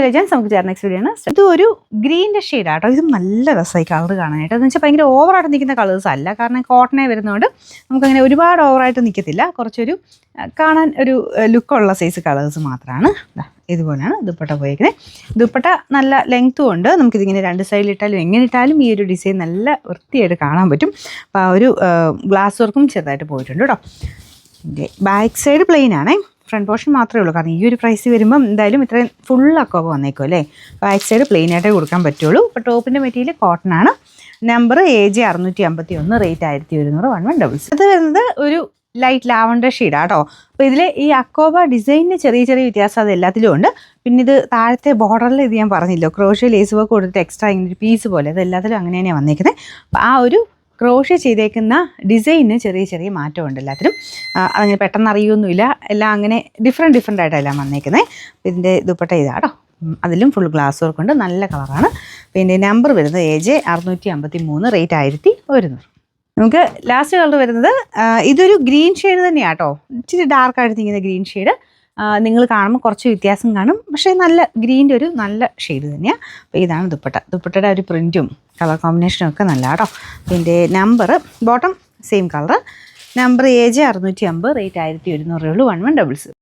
Legends നമുക്ക് ചേർന്ന next video ആണ്. ഇത് ഒരു ഗ്രീൻ്റെ ഷെയ്ഡാട്ടോ. ഇത് നല്ല രസമായി കളർ കാണാനായിട്ട്. എന്ന് വെച്ചാൽ ഭയങ്കര ഓവറായിട്ട് നിൽക്കുന്ന കളേഴ്സ് അല്ല, കാരണം കോട്ടനെ വരുന്നതുകൊണ്ട് നമുക്കങ്ങനെ ഒരുപാട് ഓവറായിട്ട് നിൽക്കത്തില്ല. കുറച്ചൊരു കാണാൻ ഒരു ലുക്കുള്ള സൈസ് കളേഴ്സ് മാത്രമാണ്. ഇതുപോലെയാണ് ദുപ്പട്ട പോയിരിക്കുന്നത്. ദുപ്പട്ട നല്ല ലെങ്ത്തും ഉണ്ട്. നമുക്കിതിങ്ങനെ രണ്ട് സൈഡിലിട്ടാലും എങ്ങനെ ഇട്ടാലും ഈ ഒരു ഡിസൈൻ നല്ല വൃത്തിയായിട്ട് കാണാൻ പറ്റും. അപ്പോൾ ആ ഒരു ഗ്ലാസ് വർക്കും ചെറുതായിട്ട് പോയിട്ടുണ്ട് കേട്ടോ. ബാക്ക് സൈഡ് പ്ലെയിൻ ആണേ, ഫ്രണ്ട് പോർഷൻ മാത്രമേ ഉള്ളൂ. കാരണം ഈ ഒരു പ്രൈസ് വരുമ്പം എന്തായാലും ഇത്രയും ഫുൾ അക്കോബ് വന്നേക്കും അല്ലേ. ബാക്ക് സൈഡ് പ്ലെയിൻ ആയിട്ടേ കൊടുക്കാൻ പറ്റുള്ളൂ. ഇപ്പോൾ ടോപ്പിൻ്റെ മെറ്റീരിയൽ കോട്ടൺ ആണ്. Number AJ 651, rate 1100, 1166. ഇത് വരുന്നത് ഒരു ലൈറ്റ് ലാവണ്ടർ ഷെയ്ഡാട്ടോ. അപ്പോൾ ഇതിൽ ഈ അക്കോബ ഡിസൈനിന് ചെറിയ ചെറിയ വ്യത്യാസം അത് എല്ലാത്തിലും ഉണ്ട്. പിന്നെ ഇത് താഴത്തെ ബോർഡറിൽ ഇത് ഞാൻ പറഞ്ഞില്ലോ, ക്രോഷ്യ ലേസ് വർക്ക് കൊടുത്തിട്ട് എക്സ്ട്രാ ഇങ്ങനെ ഒരു പീസ് പോലെ, അത് എല്ലാത്തിലും അങ്ങനെ തന്നെയാണ് വന്നേക്കുന്നത്. അപ്പോൾ ആ ഒരു ക്രോഷ്യ ചെയ്തേക്കുന്ന ഡിസൈനിന് ചെറിയ ചെറിയ മാറ്റമുണ്ട് എല്ലാത്തിനും. അങ്ങനെ പെട്ടെന്ന് അറിയൊന്നുമില്ല, എല്ലാം അങ്ങനെ ഡിഫറെൻ്റ് ആയിട്ടെല്ലാം വന്നേക്കുന്നത്. ഇതിൻ്റെ ദുപ്പട്ട ഇതാട്ടോ, അതിലും ഫുൾ ഗ്ലാസ് വർക്ക് ഉണ്ട്, നല്ല കളറാണ്. പിന്നെ നമ്പർ വരുന്നത് AJ 653, റേറ്റ് 1100. നമുക്ക് ലാസ്റ്റ് കളർ വരുന്നത് ഇതൊരു ഗ്രീൻ ഷെയ്ഡ് തന്നെയാണ് കേട്ടോ. ഇച്ചിരി ഡാർക്കായിട്ട് നിൽക്കുന്ന ഗ്രീൻ ഷെയ്ഡ്. നിങ്ങൾ കാണുമ്പോൾ കുറച്ച് വ്യത്യാസം കാണും, പക്ഷേ നല്ല ഗ്രീൻ്റെ ഒരു നല്ല ഷെയ്ഡ് തന്നെയാണ്. അപ്പോൾ ഇതാണ് ദുപ്പട്ട. ദുപ്പട്ടയുടെ ഒരു പ്രിൻറ്റും കളർ കോമ്പിനേഷനും ഒക്കെ നല്ല കേട്ടോ. പിന്നെ number bottom same colour. Number AJ 650, rate 1100 ഉള്ളൂ, 1166.